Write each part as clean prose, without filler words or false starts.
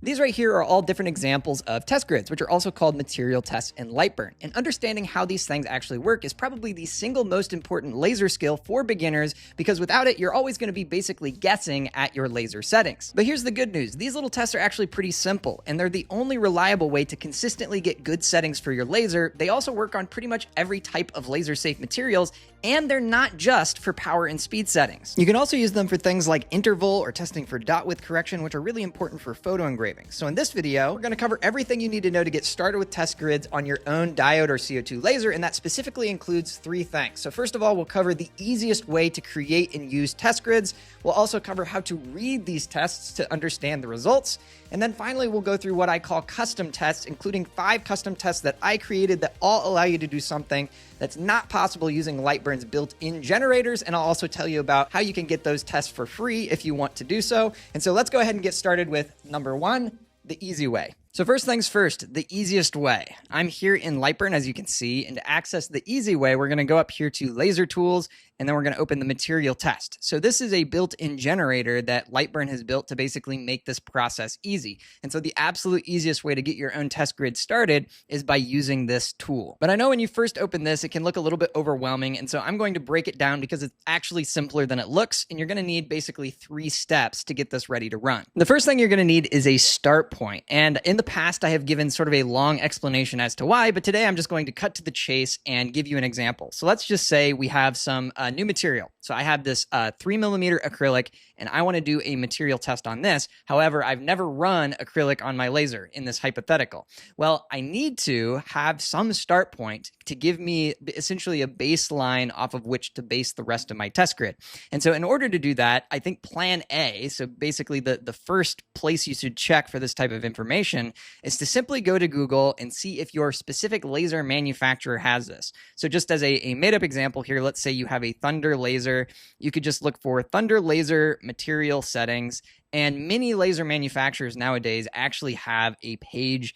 These right here are all different examples of test grids, which are also called material tests in Lightburn. And understanding how these things actually work is probably the single most important laser skill for beginners, because without it, you're always going to be basically guessing at your laser settings. But here's the good news. These little tests are actually pretty simple, and they're the only reliable way to consistently get good settings for your laser. They also work on pretty much every type of laser-safe materials, and they're not just for power and speed settings. You can also use them for things like interval or testing for dot width correction, which are really important for photo engraving. So in this video, we're going to cover everything you need to know to get started with test grids on your own diode or CO2 laser, and that specifically includes three things. So first of all, we'll cover the easiest way to create and use test grids. We'll also cover how to read these tests to understand the results. And then finally, we'll go through what I call custom tests, including 5 custom tests that I created that all allow you to do something that's not possible using Lightburn's built-in generators. And I'll also tell you about how you can get those tests for free if you want to do so. And so let's go ahead and get started with number 1, the easy way. So first things first, the easiest way. I'm here in Lightburn, as you can see, and to access the easy way, we're going to go up here to Laser Tools, and then we're going to open the Material Test. So this is a built-in generator that Lightburn has built to basically make this process easy. And so the absolute easiest way to get your own test grid started is by using this tool. But I know when you first open this, it can look a little bit overwhelming, and so I'm going to break it down because it's actually simpler than it looks, and you're going to need basically 3 steps to get this ready to run. The first thing you're going to need is a start point, and in the past, I have given sort of a long explanation as to why, but today I'm just going to cut to the chase and give you an example. So let's just say we have some new material. So I have this 3mm acrylic, and I want to do a material test on this. However, I've never run acrylic on my laser in this hypothetical. Well, I need to have some start point to give me essentially a baseline off of which to base the rest of my test grid. And so in order to do that, I think plan A, so basically the first place you should check for this type of information, is to simply go to Google and see if your specific laser manufacturer has this. So just as a made-up example here, let's say you have a Thunder laser. You could just look for Thunder laser material settings, and many laser manufacturers nowadays actually have a page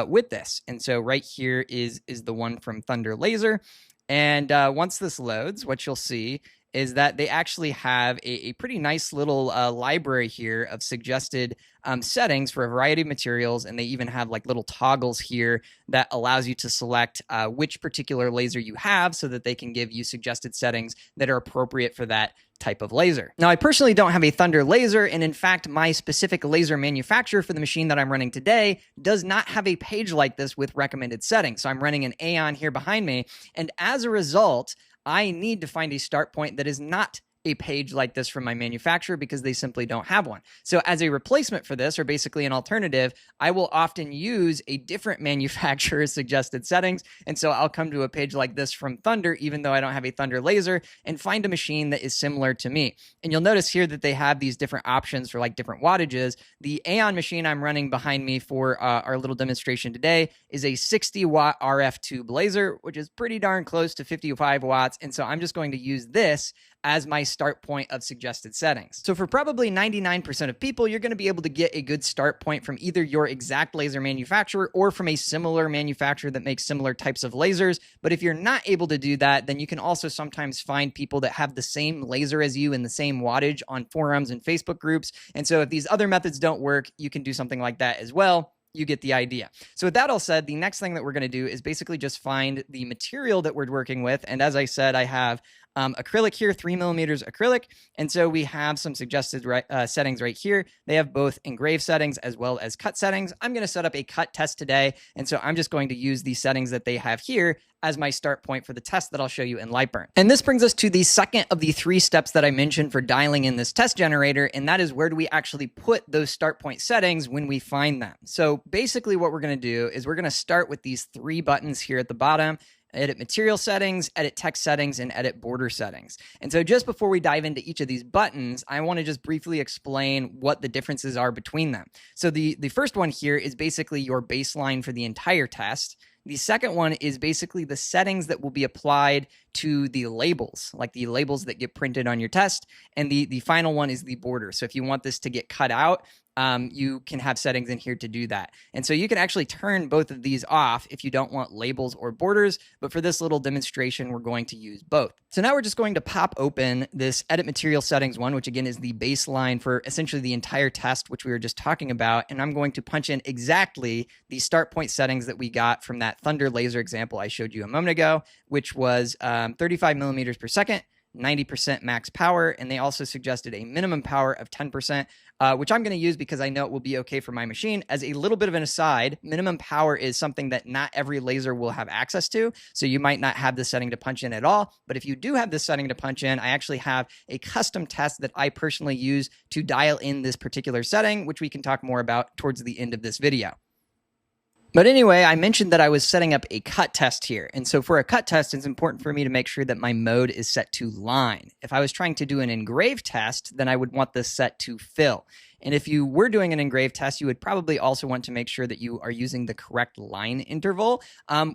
with this. And so right here is the one from Thunder Laser. And once this loads, what you'll see is that they actually have a pretty nice little library here of suggested settings for a variety of materials, and they even have like little toggles here that allows you to select which particular laser you have so that they can give you suggested settings that are appropriate for that type of laser. Now, I personally don't have a Thunder laser, and in fact, my specific laser manufacturer for the machine that I'm running today does not have a page like this with recommended settings. So I'm running an Aeon here behind me, and as a result, I need to find a start point that is not a page like this from my manufacturer because they simply don't have one. So as a replacement for this, or basically an alternative, I will often use a different manufacturer's suggested settings. And so I'll come to a page like this from Thunder, even though I don't have a Thunder laser, and find a machine that is similar to me. And you'll notice here that they have these different options for like different wattages. The Aeon machine I'm running behind me for our little demonstration today is a 60-watt RF tube laser, which is pretty darn close to 55 watts. And so I'm just going to use this as my start point of suggested settings. So for probably 99% of people, you're going to be able to get a good start point from either your exact laser manufacturer or from a similar manufacturer that makes similar types of lasers. But if you're not able to do that, then you can also sometimes find people that have the same laser as you and the same wattage on forums and Facebook groups. And so if these other methods don't work, you can do something like that as well. You get the idea. So with that all said, the next thing that we're going to do is basically just find the material that we're working with. And as I said, I have acrylic here, 3mm acrylic. And so we have some suggested settings right here. They have both engrave settings as well as cut settings. I'm going to set up a cut test today. And so I'm just going to use the settings that they have here as my start point for the test that I'll show you in Lightburn. And this brings us to the second of the 3 steps that I mentioned for dialing in this test generator, and that is where do we actually put those start point settings when we find them. So basically what we're going to do is we're going to start with these 3 buttons here at the bottom: edit material settings, edit text settings, and edit border settings. And so just before we dive into each of these buttons, I want to just briefly explain what the differences are between them. So the first one here is basically your baseline for the entire test. The second one is basically the settings that will be applied to the labels, like the labels that get printed on your test. And the final one is the border. So if you want this to get cut out, you can have settings in here to do that. And so you can actually turn both of these off if you don't want labels or borders, but for this little demonstration, we're going to use both. So now we're just going to pop open this edit material settings one, which again is the baseline for essentially the entire test, which we were just talking about. And I'm going to punch in exactly the start point settings that we got from that thunder laser example I showed you a moment ago, which was 35 millimeters per second, 90% max power, and they also suggested a minimum power of 10%, which I'm going to use because I know it will be okay for my machine. As a little bit of an aside, minimum power is something that not every laser will have access to, so you might not have this setting to punch in at all, but if you do have this setting to punch in, I actually have a custom test that I personally use to dial in this particular setting, which we can talk more about towards the end of this video. But anyway, I mentioned that I was setting up a cut test here. And so for a cut test, it's important for me to make sure that my mode is set to line. If I was trying to do an engrave test, then I would want this set to fill. And if you were doing an engrave test, you would probably also want to make sure that you are using the correct line interval,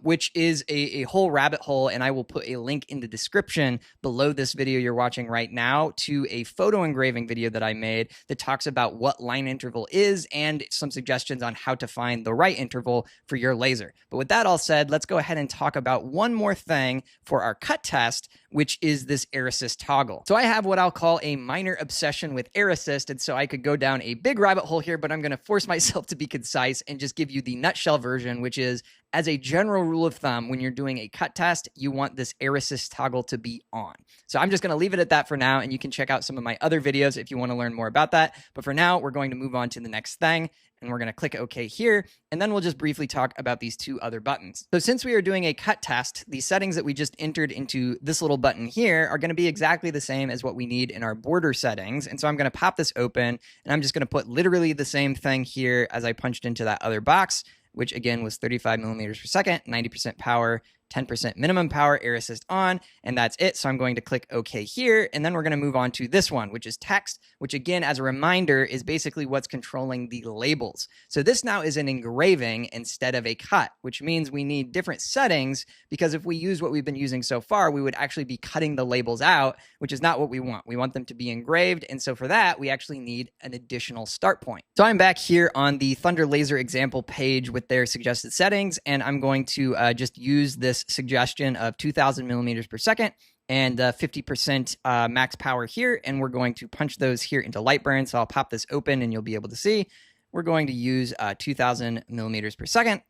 which is a whole rabbit hole. And I will put a link in the description below this video you're watching right now to a photo engraving video that I made that talks about what line interval is and some suggestions on how to find the right interval for your laser. But with that all said, let's go ahead and talk about one more thing for our cut test, which is this air assist toggle. So I have what I'll call a minor obsession with air assist, and so I could go down a big rabbit hole here, but I'm going to force myself to be concise and just give you the nutshell version, which is, as a general rule of thumb, when you're doing a cut test, you want this air assist toggle to be on. So I'm just going to leave it at that for now, and you can check out some of my other videos if you want to learn more about that. But for now, we're going to move on to the next thing, and we're going to click OK here, and then we'll just briefly talk about these two other buttons. So since we are doing a cut test, the settings that we just entered into this little button here are going to be exactly the same as what we need in our border settings. And so I'm going to pop this open, and I'm just going to put literally the same thing here as I punched into that other box, which again was 35 millimeters per second, 90% power, 10% minimum power, air assist on, and that's it. So I'm going to click OK here, and then we're going to move on to this one, which is text, which again, as a reminder, is basically what's controlling the labels. So this now is an engraving instead of a cut, which means we need different settings, because if we use what we've been using so far, we would actually be cutting the labels out, which is not what we want. We want them to be engraved, and so for that, we actually need an additional start point. So I'm back here on the Thunder Laser example page with their suggested settings, and I'm going to just use this suggestion of 2000 millimeters per second and 50% max power here, and we're going to punch those here into Lightburn. So I'll pop this open and you'll be able to see we're going to use 2000 millimeters per second,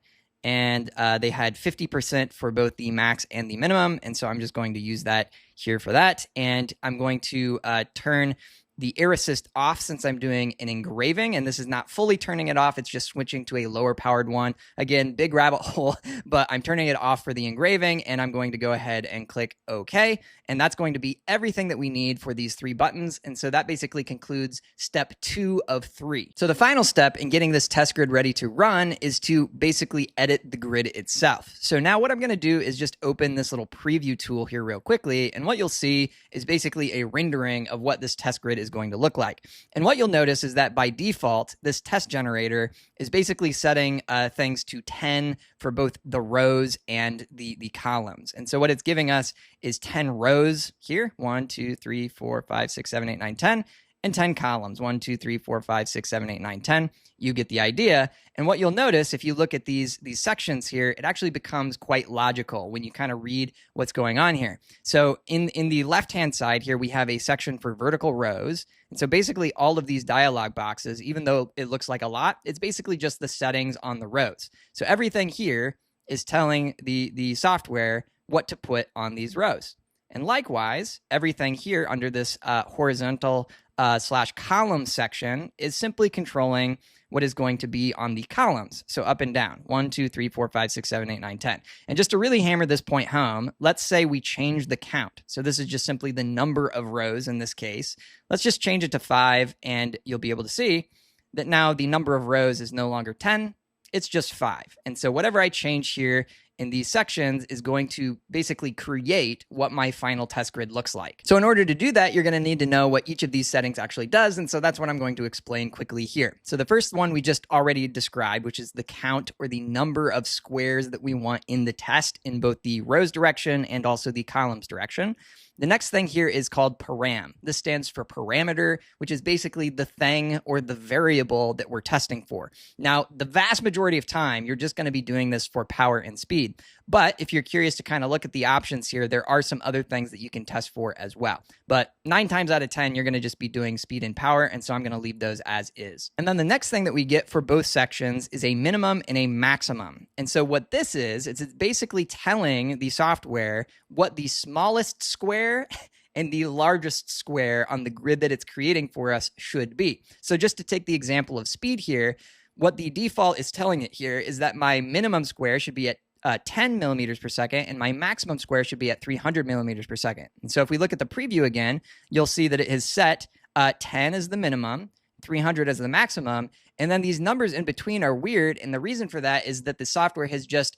and they had 50% for both the max and the minimum, and so I'm just going to use that here for that, and I'm going to turn the air assist off since I'm doing an engraving, and this is not fully turning it off, it's just switching to a lower powered one. Again, big rabbit hole, but I'm turning it off for the engraving, and I'm going to go ahead and click OK, and that's going to be everything that we need for these three buttons, and so that basically concludes step 2 of 3. So the final step in getting this test grid ready to run is to basically edit the grid itself. So now what I'm going to do is just open this little preview tool here real quickly, and what you'll see is basically a rendering of what this test grid is going to look like. And what you'll notice is that by default, this test generator is basically setting things to 10 for both the rows and the columns. And so what it's giving us is 10 rows here, 1, 2, 3, 4, 5, 6, 7, 8, 9, 10, and 10 columns, 1, 2, 3, 4, 5, 6, 7, 8, 9, 10. You get the idea. And what you'll notice if you look at these sections here, it actually becomes quite logical when you kind of read what's going on here. So in the left-hand side here, we have a section for vertical rows. And so basically all of these dialog boxes, even though it looks like a lot, it's basically just the settings on the rows. So everything here is telling the software what to put on these rows. And likewise, everything here under this horizontal / column section is simply controlling what is going to be on the columns. So up and down, 1, 2, 3, 4, 5, 6, 7, 8, 9, 10. And just to really hammer this point home, let's say we change the count. So this is just simply the number of rows in this case. Let's just change it to 5, and you'll be able to see that now the number of rows is no longer 10, it's just 5. And so whatever I change here in these sections is going to basically create what my final test grid looks like. So in order to do that, you're going to need to know what each of these settings actually does. And so that's what I'm going to explain quickly here. So the first one we just already described, which is the count or the number of squares that we want in the test in both the rows direction and also the columns direction. The next thing here is called param. This stands for parameter, which is basically the thing or the variable that we're testing for. Now, the vast majority of time, you're just going to be doing this for power and speed. But if you're curious to kind of look at the options here, there are some other things that you can test for as well. But 9 times out of 10, you're going to just be doing speed and power. And so I'm going to leave those as is. And then the next thing that we get for both sections is a minimum and a maximum. And so what this is, it's basically telling the software what the smallest square and the largest square on the grid that it's creating for us should be. So just to take the example of speed here, what the default is telling it here is that my minimum square should be at 10 millimeters per second, and my maximum square should be at 300 millimeters per second. And so if we look at the preview again, you'll see that it has set 10 as the minimum, 300 as the maximum, and then these numbers in between are weird. And the reason for that is that the software has just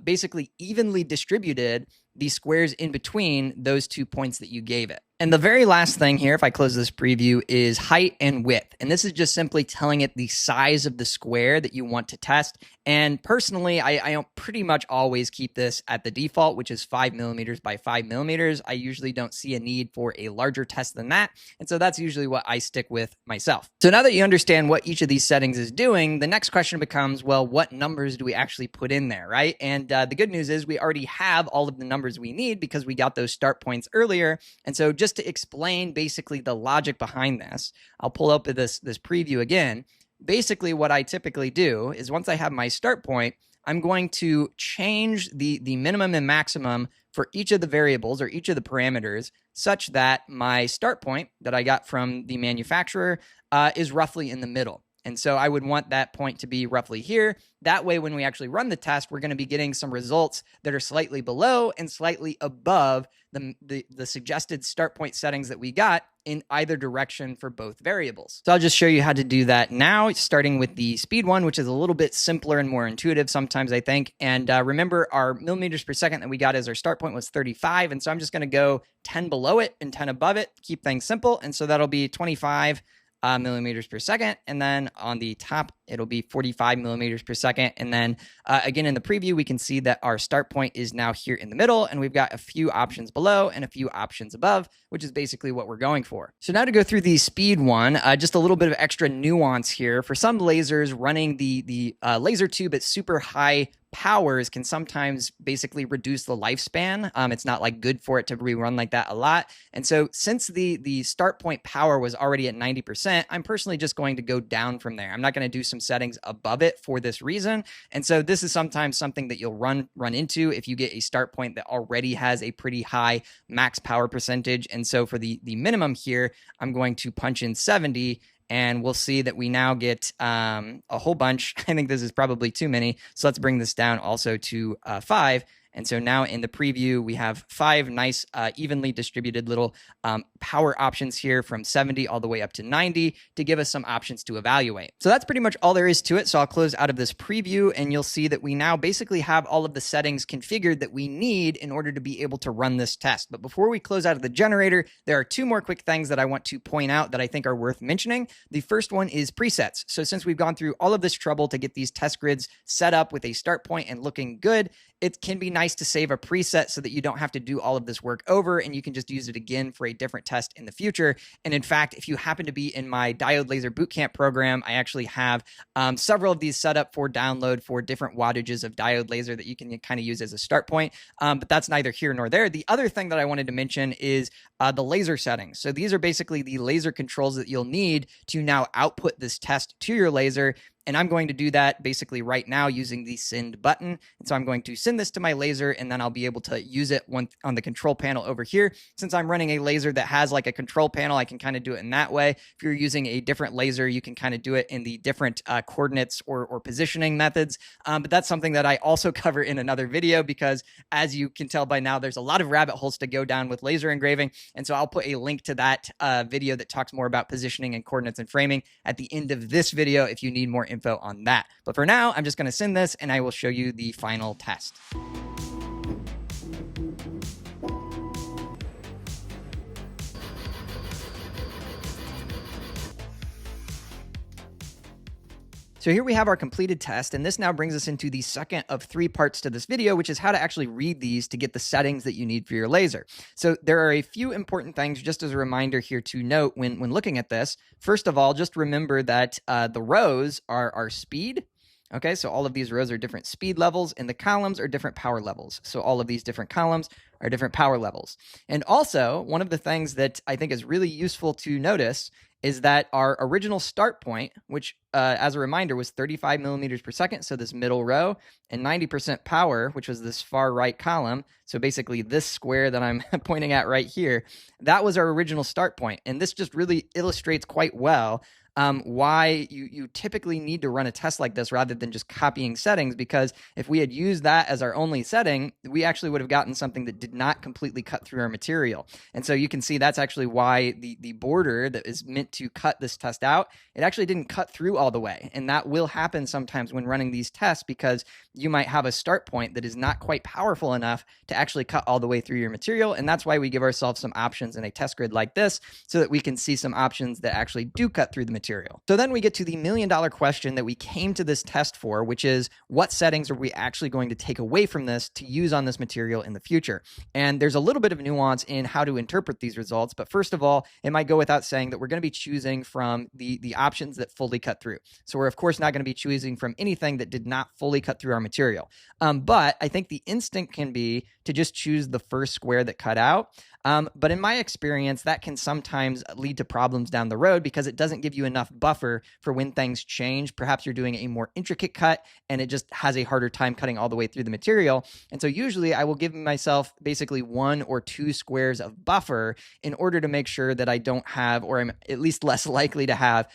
basically evenly distributed the squares in between those 2 points that you gave it. And the very last thing here, if I close this preview, is height and width. And this is just simply telling it the size of the square that you want to test. And personally, I pretty much always keep this at the default, which is 5 millimeters by 5 millimeters. I usually don't see a need for a larger test than that. And so that's usually what I stick with myself. So now that you understand what each of these settings is doing, the next question becomes, well, what numbers do we actually put in there, right? And the good news is we already have all of the numbers we need because we got those start points earlier. And so just to explain basically the logic behind this, I'll pull up this preview again. Basically, what I typically do is once I have my start point, I'm going to change the minimum and maximum for each of the variables or each of the parameters such that my start point that I got from the manufacturer is roughly in the middle. And so I would want that point to be roughly here. That way, when we actually run the test, we're going to be getting some results that are slightly below and slightly above the suggested start point settings that we got in either direction for both variables. So I'll just show you how to do that now, starting with the speed one, which is a little bit simpler and more intuitive sometimes, I think. And remember, our millimeters per second that we got as our start point was 35. And so I'm just going to go 10 below it and 10 above it, keep things simple. And so that'll be 25 millimeters per second. And then on the top, it'll be 45 millimeters per second. And then again, in the preview, we can see that our start point is now here in the middle, and we've got a few options below and a few options above, which is basically what we're going for. So now to go through the speed one, just a little bit of extra nuance here. For some lasers, running the laser tube at super high powers can sometimes basically reduce the lifespan. It's not like good for it to rerun like that a lot. And so since the start point power was already at 90%, I'm personally just going to go down from there. I'm not going to do some settings above it for this reason. And so this is sometimes something that you'll run into if you get a start point that already has a pretty high max power percentage. And so for the minimum here, I'm going to punch in 70. And we'll see that we now get a whole bunch. I think this is probably too many. So let's bring this down also to 5. And so now in the preview, we have 5 nice, evenly distributed little power options here from 70 all the way up to 90 to give us some options to evaluate. So that's pretty much all there is to it. So I'll close out of this preview and you'll see that we now basically have all of the settings configured that we need in order to be able to run this test. But before we close out of the generator, there are 2 more quick things that I want to point out that I think are worth mentioning. The first one is presets. So since we've gone through all of this trouble to get these test grids set up with a start point and looking good, it can be nice to save a preset so that you don't have to do all of this work over and you can just use it again for a different test in the future. And in fact, if you happen to be in my Diode Laser Bootcamp program, I actually have several of these set up for download for different wattages of diode laser that you can kind of use as a start point. But that's neither here nor there. The other thing that I wanted to mention is the laser settings. So these are basically the laser controls that you'll need to now output this test to your laser. And I'm going to do that basically right now using the send button. And so I'm going to send this to my laser and then I'll be able to use it on the control panel over here. Since I'm running a laser that has like a control panel, I can kind of do it in that way. If you're using a different laser, you can kind of do it in the different coordinates or positioning methods. But that's something that I also cover in another video because as you can tell by now, there's a lot of rabbit holes to go down with laser engraving. And so I'll put a link to that video that talks more about positioning and coordinates and framing at the end of this video if you need more info on that. But for now, I'm just going to send this and I will show you the final test. So here we have our completed test, and this now brings us into the second of 3 parts to this video, which is how to actually read these to get the settings that you need for your laser. So there are a few important things just as a reminder here to note when looking at this. First of all, just remember that the rows are speed. Okay, so all of these rows are different speed levels, and the columns are different power levels. So all of these different columns are different power levels. And also, one of the things that I think is really useful to notice is that our original start point, which as a reminder was 35 millimeters per second, so this middle row, and 90% power, which was this far right column, so basically this square that I'm pointing at right here, that was our original start point. And this just really illustrates quite well why you typically need to run a test like this rather than just copying settings, because if we had used that as our only setting, we actually would have gotten something that did not completely cut through our material. And so you can see that's actually why the border that is meant to cut this test out, it actually didn't cut through all the way. And that will happen sometimes when running these tests, because you might have a start point that is not quite powerful enough to actually cut all the way through your material. And that's why we give ourselves some options in a test grid like this, so that we can see some options that actually do cut through the material. So then we get to the million-dollar question that we came to this test for, which is what settings are we actually going to take away from this to use on this material in the future? And there's a little bit of nuance in how to interpret these results, but first of all, it might go without saying that we're going to be choosing from the options that fully cut through. So we're of course not going to be choosing from anything that did not fully cut through our material. But I think the instinct can be to just choose the first square that cut out. But in my experience, that can sometimes lead to problems down the road because it doesn't give you enough buffer for when things change. Perhaps you're doing a more intricate cut and it just has a harder time cutting all the way through the material. And so usually I will give myself basically 1 or 2 squares of buffer in order to make sure that I don't have, or I'm at least less likely to have,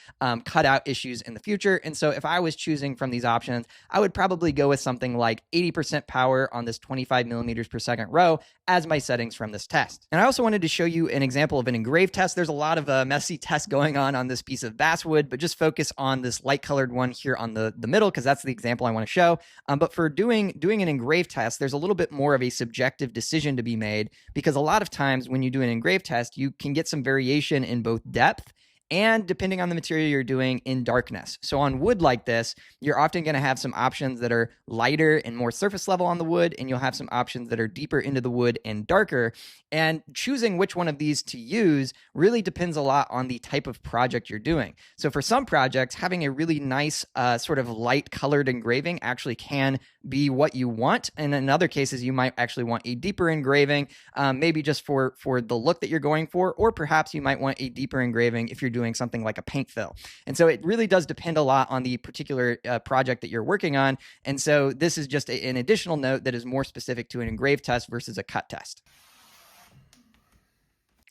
cutout issues in the future. And so if I was choosing from these options, I would probably go with something like 80% power on this 25 millimeters per second row as my settings from this test. And I also wanted to show you an example of an engraved test. There's a lot of messy tests going on this piece of basswood, but just focus on this light colored one here on the middle, because that's the example I want to show. But for doing an engraved test, there's a little bit more of a subjective decision to be made, because a lot of times when you do an engraved test, you can get some variation in both depth and, depending on the material you're doing, in darkness. So on wood like this, you're often going to have some options that are lighter and more surface level on the wood, and you'll have some options that are deeper into the wood and darker. And choosing which one of these to use really depends a lot on the type of project you're doing. So for some projects, having a really nice sort of light colored engraving actually can be what you want. And in other cases, you might actually want a deeper engraving, maybe just for the look that you're going for, or perhaps you might want a deeper engraving if you're doing something like a paint fill. And so it really does depend a lot on the particular project that you're working on. And so this is just an additional note that is more specific to an engraved test versus a cut test.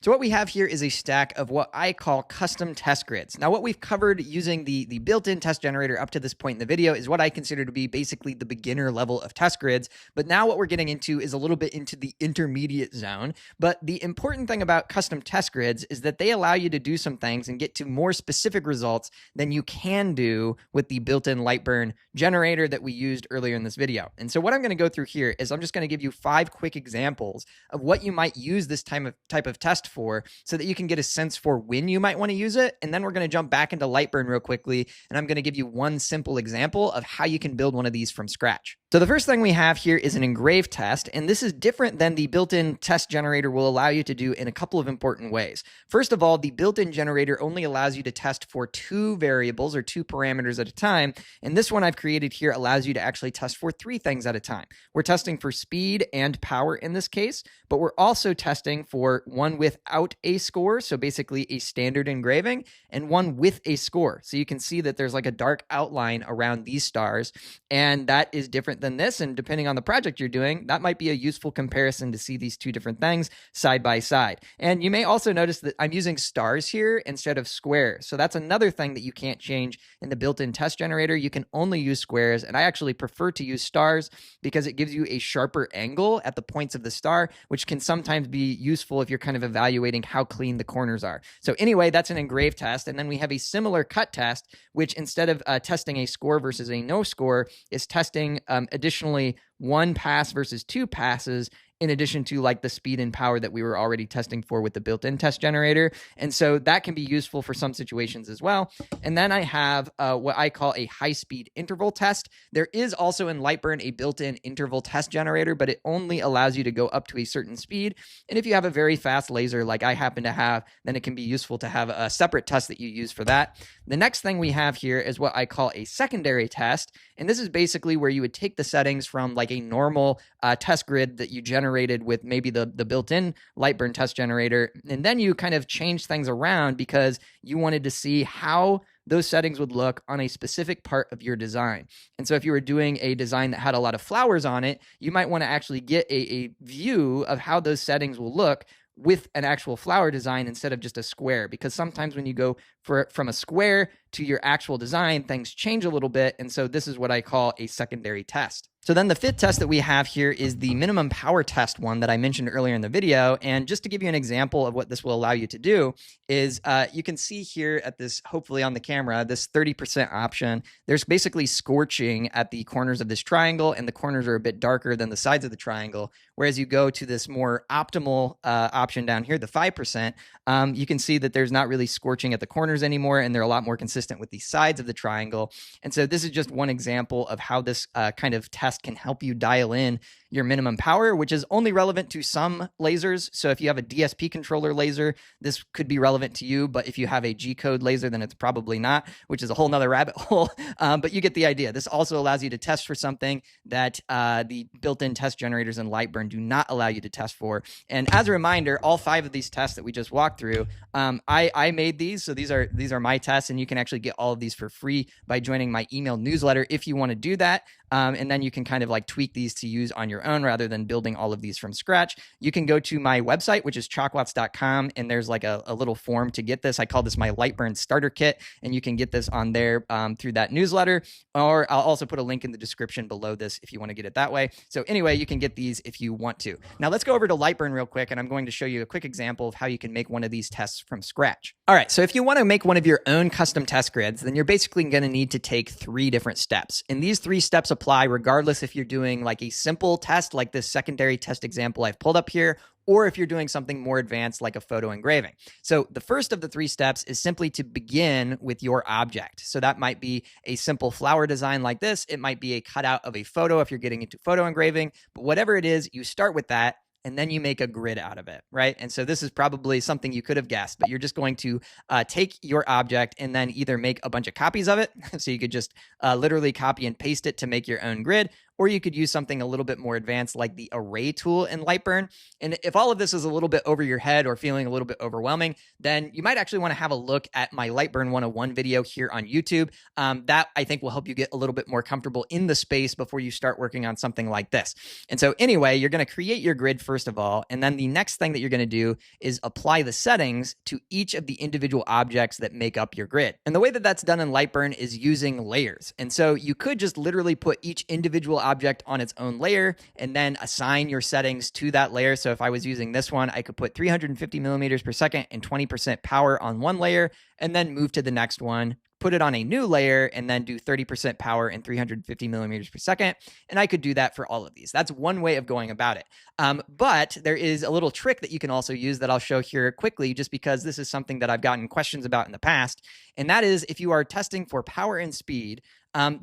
So what we have here is a stack of what I call custom test grids. Now, what we've covered using the built-in test generator up to this point in the video is what I consider to be basically the beginner level of test grids. But now what we're getting into is a little bit into the intermediate zone. But the important thing about custom test grids is that they allow you to do some things and get to more specific results than you can do with the built-in Lightburn generator that we used earlier in this video. And so what I'm going to go through here is I'm just going to give you 5 quick examples of what you might use this type of test for, so that you can get a sense for when you might want to use it. And then we're going to jump back into Lightburn real quickly, and I'm going to give you one simple example of how you can build one of these from scratch. So the first thing we have here is an engraved test, and this is different than the built-in test generator will allow you to do in a couple of important ways. First of all, the built-in generator only allows you to test for 2 variables or 2 parameters at a time, and this one I've created here allows you to actually test for 3 things at a time. We're testing for speed and power in this case, but we're also testing for one without a score, so basically a standard engraving, and one with a score. So you can see that there's like a dark outline around these stars, and that is different than this, and depending on the project you're doing, that might be a useful comparison to see these 2 different things side by side. And you may also notice that I'm using stars here instead of squares. So that's another thing that you can't change in the built-in test generator. You can only use squares, and I actually prefer to use stars because it gives you a sharper angle at the points of the star, which can sometimes be useful if you're kind of evaluating how clean the corners are. So anyway, that's an engraved test. And then we have a similar cut test, which instead of testing a score versus a no score, is testing additionally 1 pass versus 2 passes in addition to like the speed and power that we were already testing for with the built-in test generator. And so that can be useful for some situations as well. And then I have what I call a high-speed interval test. There is also in Lightburn a built-in interval test generator, but it only allows you to go up to a certain speed. And if you have a very fast laser like I happen to have, then it can be useful to have a separate test that you use for that. The next thing we have here is what I call a secondary test. And this is basically where you would take the settings from like a normal test grid that you generated with maybe the built-in Lightburn test generator. And then you kind of change things around because you wanted to see how those settings would look on a specific part of your design. And so if you were doing a design that had a lot of flowers on it, you might want to actually get a view of how those settings will look with an actual flower design instead of just a square, because sometimes when you go from a square to your actual design, things change a little bit. And so this is what I call a secondary test. So then the fifth test that we have here is the minimum power test one that I mentioned earlier in the video. And just to give you an example of what this will allow you to do is you can see here at this, hopefully on the camera, this 30% option. There's basically scorching at the corners of this triangle, and the corners are a bit darker than the sides of the triangle. Whereas you go to this more optimal option down here, the 5%, you can see that there's not really scorching at the corners anymore, and they're a lot more consistent with the sides of the triangle. And so this is just one example of how this kind of test can help you dial in your minimum power, which is only relevant to some lasers. So if you have a DSP controller laser, this could be relevant to you. But if you have a G-code laser, then it's probably not, which is a whole nother rabbit hole. But you get the idea. This also allows you to test for something that the built-in test generators in Lightburn do not allow you to test for. And as a reminder, all 5 of these tests that we just walked through, I made these. So these are my tests, and you can actually get all of these for free by joining my email newsletter if you want to do that. And then you can kind of like tweak these to use on your own rather than building all of these from scratch. You can go to my website, which is chalkwatts.com, and there's like a little form to get this. I call this my Lightburn starter kit, and you can get this on there through that newsletter, or I'll also put a link in the description below this if you want to get it that way. So anyway, you can get these if you want to. Now let's go over to Lightburn real quick, and I'm going to show you a quick example of how you can make one of these tests from scratch. All right, so if you want to make one of your own custom test grids, then you're basically going to need to take 3 different steps. And these 3 steps apply regardless if you're doing like a simple test like this secondary test example I've pulled up here, or if you're doing something more advanced like a photo engraving. So the first of the 3 steps is simply to begin with your object. So that might be a simple flower design like this. It might be a cutout of a photo if you're getting into photo engraving, but whatever it is, you start with that, and then you make a grid out of it, right? And so this is probably something you could have guessed, but you're just going to take your object and then either make a bunch of copies of it. So you could just literally copy and paste it to make your own grid, or you could use something a little bit more advanced like the array tool in Lightburn. And if all of this is a little bit over your head or feeling a little bit overwhelming, then you might actually want to have a look at my Lightburn 101 video here on YouTube. That I think will help you get a little bit more comfortable in the space before you start working on something like this. And so anyway, you're going to create your grid first of all, and then the next thing that you're going to do is apply the settings to each of the individual objects that make up your grid. And the way that that's done in Lightburn is using layers. And so you could just literally put each individual object on its own layer and then assign your settings to that layer. So if I was using this one, I could put 350 millimeters per second and 20% power on one layer, and then move to the next one, put it on a new layer, and then do 30% power and 350 millimeters per second. And I could do that for all of these. That's one way of going about it. But there is a little trick that you can also use that I'll show here quickly, just because this is something that I've gotten questions about in the past. And that is, if you are testing for power and speed,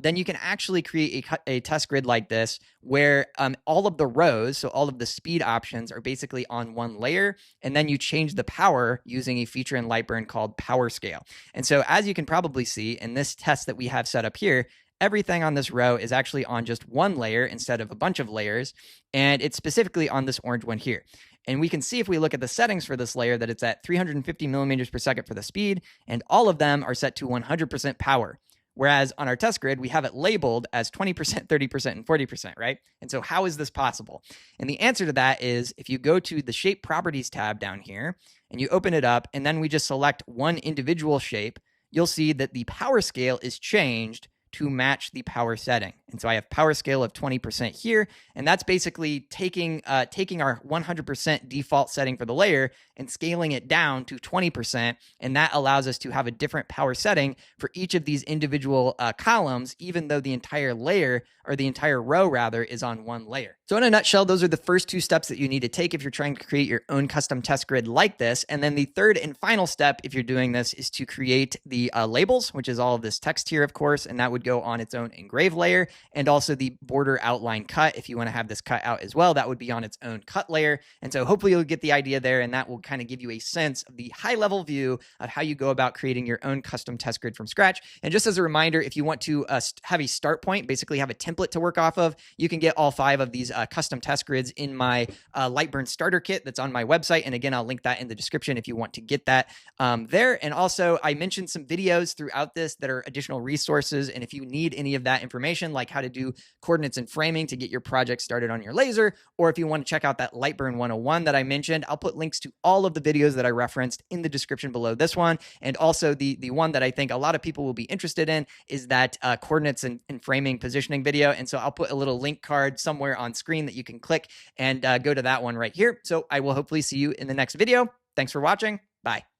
then you can actually create a test grid like this where all of the rows, so all of the speed options are basically on one layer, and then you change the power using a feature in Lightburn called power scale. And so as you can probably see in this test that we have set up here, everything on this row is actually on just one layer instead of a bunch of layers, and it's specifically on this orange one here. And we can see if we look at the settings for this layer that it's at 350 millimeters per second for the speed, and all of them are set to 100% power. Whereas on our test grid, we have it labeled as 20%, 30%, and 40%, right? And so how is this possible? And the answer to that is if you go to the Shape Properties tab down here, and you open it up, and then we just select one individual shape, you'll see that the power scale is changed to match the power setting. And so I have power scale of 20% here, and that's basically taking our 100% default setting for the layer and scaling it down to 20%, and that allows us to have a different power setting for each of these individual columns, even though the entire layer, or the entire row rather, is on one layer. So in a nutshell, those are the first two steps that you need to take if you're trying to create your own custom test grid like this. And then the third and final step, if you're doing this, is to create the labels, which is all of this text here, of course, and that would go on its own engrave layer, and also the border outline cut. If you want to have this cut out as well, that would be on its own cut layer. And so hopefully you'll get the idea there, and that will kind of give you a sense of the high level view of how you go about creating your own custom test grid from scratch. And just as a reminder, if you want to have a start point, basically have a template to work off of, you can get all 5 of these custom test grids in my Lightburn starter kit that's on my website. And again, I'll link that in the description if you want to get that there. And also, I mentioned some videos throughout this that are additional resources. And if you need any of that information, like how to do coordinates and framing to get your project started on your laser, or if you want to check out that Lightburn 101 that I mentioned, I'll put links to all of the videos that I referenced in the description below this one. And also the one that I think a lot of people will be interested in is that coordinates and framing positioning video. And so I'll put a little link card somewhere on screen that you can click and go to that one right here. So I will hopefully see you in the next video. Thanks for watching. Bye.